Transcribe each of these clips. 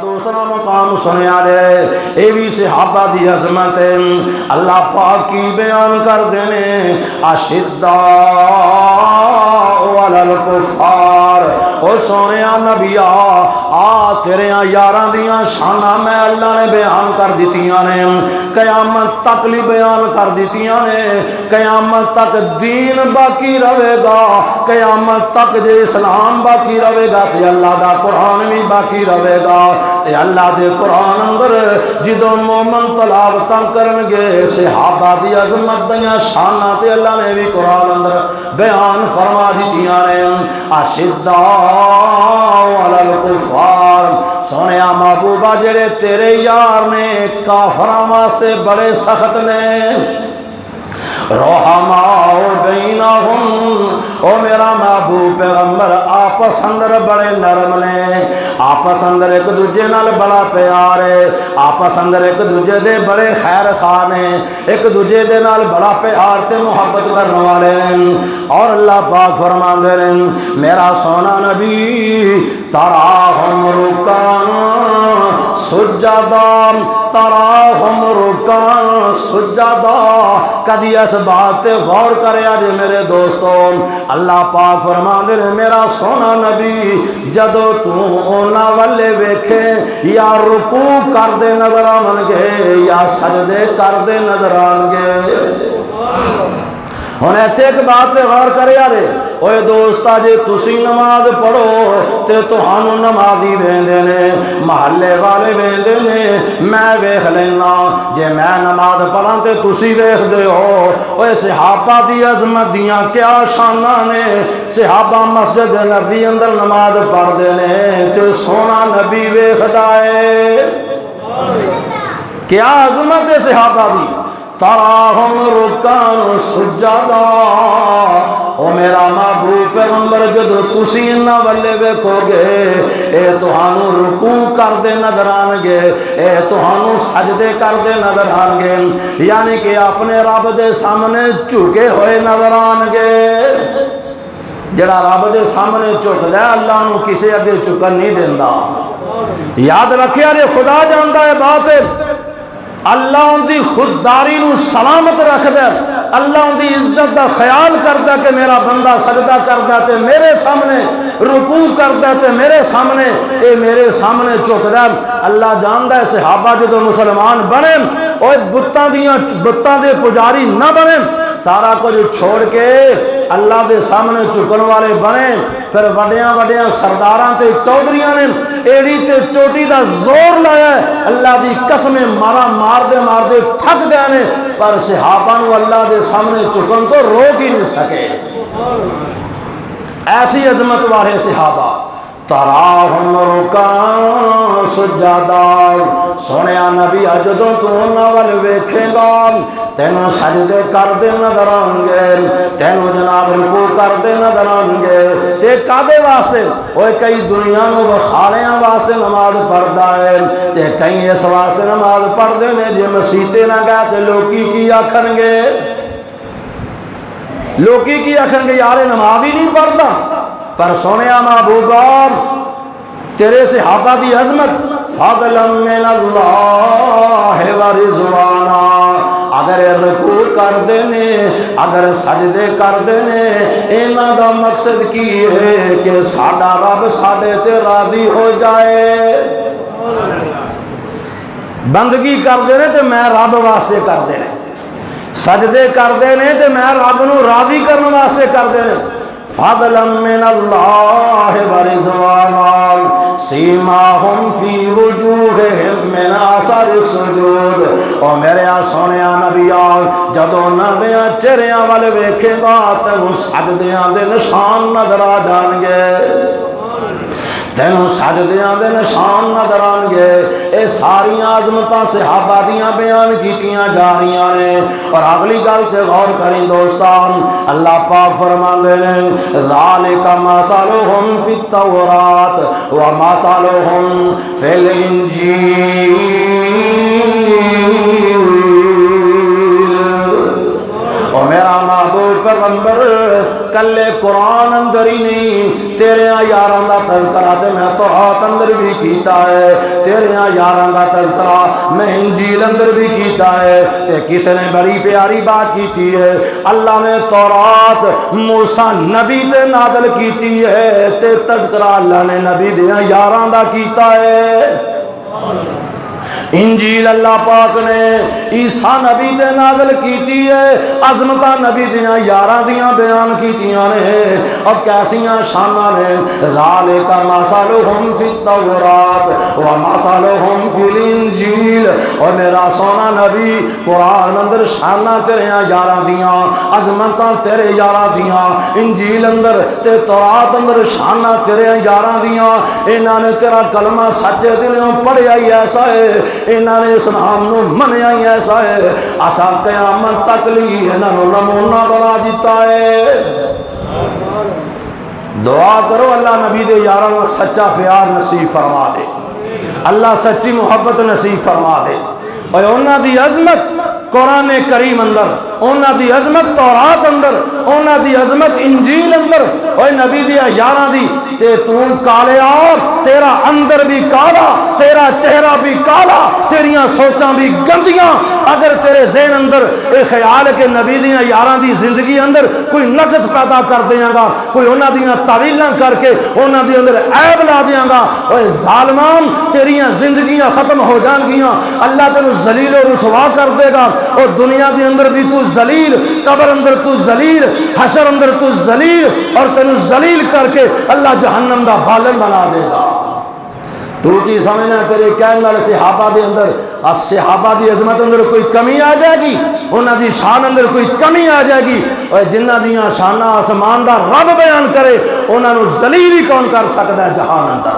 دوسرا مقام سنیا جائے اے بھی صحابہ دی عظمت ہے۔ اللہ پاک کی بیان کر دینے اشداء علی الکفار، او سونیا نبیا آ تیرے یاراں دیاں شاناں میں اللہ نے بیان کر دتیاں نے، قیامت تک لی بیان کر دتیاں نے، قیامت تک دین باقی رہے گا، قیامت تک جے اسلام باقی رہے گا تے اللہ دا قرآن بھی باقی رہے گا، تے اللہ دے قرآن اندر جدوں مومن تلاوتاں کرن گے صحابہ دی عظمت دیاں شاناں تے اللہ نے بھی قرآن اندر بیان فرما دتیاں نے۔ اشداء علی الکفار، سونیا محبوبہ جڑے تیرے یار نے کافراں واسطے بڑے سخت نے، رحماء بینہم، او میرا محبوب پیغمبر آپس اندر بڑے نرم نے، آپس اندر ایک دوجے نال بڑا پیار ہے، آپس اندر ایک دوجے دے بڑے خیر خواہ نے، ایک دوجے دے نال بڑا پیار تے محبت کرنے والے ہیں۔ اور اللہ پاک فرماندے ہیں میرا سونا نبی تراہم رکعاً سجدا، تراہم رکعاً سجدا، کدی اس بات تے غور کرے جے میرے دوستو، اللہ پاک فرماندے نے میرا سونا نبی جدو تو اونا والے ویکھے یا رکوع کر دے نظر آن گے یا سجدے کر دے نظر آن گے۔ ہن ایتھے ایک بات تے غور کرے یارے، اوے دوستا جے تسی نماز پڑھو تے تہانوں نمازی ویندے نے، محلے والے ویندے نے، میں ویکھ لینا، جے میں نماز پڑھاں تے تسی ویکھدے ہو۔ اوے صحابہ دی عظمت دیاں کیا شاناں نے، صحابہ مسجد نبی اندر نماز پڑھدے نے تے سونا نبی ویکھدا ہے، کیا عظمت ہے صحابہ دی۔ تراہم رکعاً سجدا، او میرا محبوب پیغمبر جدو تسی انہاں والے ویکھو گے اے تہانوں رکوع کردے نظر آن گے، اے تہانوں سجدے کردے نظر آن گے، یعنی کہ اپنے رب دے سامنے جھکے ہوئے نظر آن گے۔ جڑا رب دے سامنے جھکدا ہے اللہ نو کسے اگے جھکن نہیں دیندا۔ یاد رکھیا جے خدا جاندا ہے بات ہے، اللہ ان دی خودداری نو سلامت رکھ دے، اللہ ان دی عزت دا خیال کردا کہ میرا بندہ سجدہ کردا تے میرے سامنے رکوع کردا تے میرے سامنے اے میرے سامنے جھکدا۔ اللہ جاندا ہے صحابہ جدوں مسلمان بنے اوے بتاں دے پجاری نہ بنے، سارا کچھ چھوڑ کے اللہ دے سامنے جھکن والے بنے، پھر وڈیاں وڈیاں سرداراں تے چودھریاں نے ایڑی تے چوٹی دا زور لایا ہے، اللہ دی قسمیں مارا مار دے تھک گئے نے، پر صحابہ نو اللہ دے سامنے جھکن تو روک ہی نہیں سکے۔ ایسی عظمت والے صحابہ۔ تراہم رکعاً سجدا، سونیا نبی جدوں تو انہاں ول ویکھے گا تینوں سجدے کردے نظر آن گے، تینوں جناب رکوع کردے نظر آن گے، تے کادے واسطے؟ اوے کئی دنیا نو وکھالیاں واسطے نماز پڑھدا ہے تے کئی اس واسطے نماز پڑھدے نے جے مسیتے نہ گئے تے لوکی کی آکھن گے، لوکی کی آکھن گے یار نماز ہی نہیں پڑھدا۔ پر سونیا محبوبہ تیرے صحابہ دی عظمت فضلا من اللہ و رضوانا، اگر رکوع کردے نے اگر سجدے کردے نے انہاں دا مقصد کی ہے کہ ساڈا رب ساڈے تے راضی ہو جائے۔ بندگی کردے نے تے میں رب واسطے کردے نے، سجدے کردے نے تے میں رب نو راضی کرنے واسطے کردے نے۔ فضلا من اللہ ورضوانا سیماہم فی وجوہہم من اثر السجود، او میرے سونیا نبیا جدوں انہاں دیاں چہریاں ول ویکھے گا تینوں سجدیاں دے نشان نظر آ جان گے، تینوں سجدیاں دے نشان نظر آن گے۔ اے ساری عظمتاں صحابہ دیاں بیان کیتیاں جا رہیاں نے، اور اگلی گل تے غور کریں دوستان، اللہ پاک فرماندے نے ذالک مثلہم فی التوراۃ و مثلہم فی الانجیل، او میرا محبوب پیغمبر کلے قرآن اندر ہی نہیں، تیرے یاراں دا تذکرہ تے میں تورات اندر بھی کیتا ہے، تیرے یاراں دا تذکرہ میں انجیل اندر بھی کیتا ہے۔ تے کسی نے بڑی پیاری بات کیتی ہے، اللہ نے تورات موسیٰ نبی تے نازل کیتی ہے تے تذکرہ اللہ نے نبی دیاں یاراں دا کیتا ہے۔ انجیل اللہ پاک نے عیسیٰ نبی دے نازل کیتی ہے، عظمتاں نبی دیاں یاراں دیاں بیان کیتیاں نے، اور کیسیاں شاناں نے۔ ذالک مثلہم فی التورات ومثلہم فی الانجیل، اور میرا سونا نبی قرآن اندر شاناں تیریاں یاراں دیاں، عظمتاں تیرے یاراں دیاں، انجیل اندر تے تورات اندر شاناں تیرے یاراں دیاں۔ انہاں نے تیرا کلمہ سچے دلوں پڑھیا ہی ایسا ہے، انہاں نے اسلام نو منیا ہی ایسا ہے، اساں قیامت تک لی انہاں نو نمونہ بنا دیتا ہے۔ دعا کرو اللہ نبی دے یاراں نال سچا پیار نصیب فرما دے، اللہ سچی محبت نصیب فرما دے، اور انہاں دی عظمت قرآن کریم اندر، انہاں دی عظمت تورات اندر، انہاں دی عظمت انجیل اندر، اور نبی دیا یاراں دی تے تو کالے اور تیرا اندر بھی کالا، تیرا چہرہ بھی کالا، تیریاں سوچاں بھی گندیاں۔ اگر تیرے ذہن اندر اے خیال ہے کہ نبی دیا یاراں دی زندگی اندر کوئی نقص پیدا کر دیاں گا، کوئی انہاں دیاں تعویلاں کر کے انہاں دی اندر عیب لا دیاں گا، اوے ظالمان تیریاں زندگیاں ختم ہو جان گیاں، اللہ تینوں ذلیل و رسوا کر دے گا، اور دنیا دے اندر بھی تو ذلیل، قبر اندر تو ذلیل، حشر اندر تو ذلیل، اور تینوں ذلیل کر کے اللہ جہنم دا بالن بنا دے گا۔ تو کی سمجھنا تیرے کہنے والے صحابہ دے اندر، صحابہ دی عظمت اندر کوئی کمی آ جائے گی، انہاں دی شان اندر کوئی کمی آ جائے گی، اور جنہ دیاں شاناں آسمان دا رب بیان کرے انہاں نو ذلیل ہی کون کر سکتا ہے جہان اندر،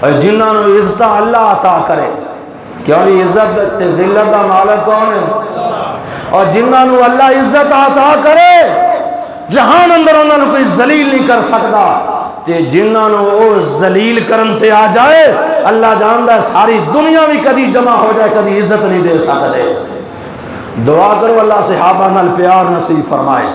اور جنہاں نو عزت اللہ عطا کرے، کیوں نہیں؟ عزت تے ذلت دا مالک کون ہے؟ اور جنہاں نو اللہ عزت عطا کرے جہان اندر انہاں نو کوئی ذلیل نہیں کر سکتا، تے جنہاں نو او ذلیل کرن تے آ جائے اللہ جاندا ہے ساری دنیا بھی کدی جمع ہو جائے کدی عزت نہیں دے سکتے۔ دعا کرو اللہ صحابہ نال پیار نصیب فرمائے۔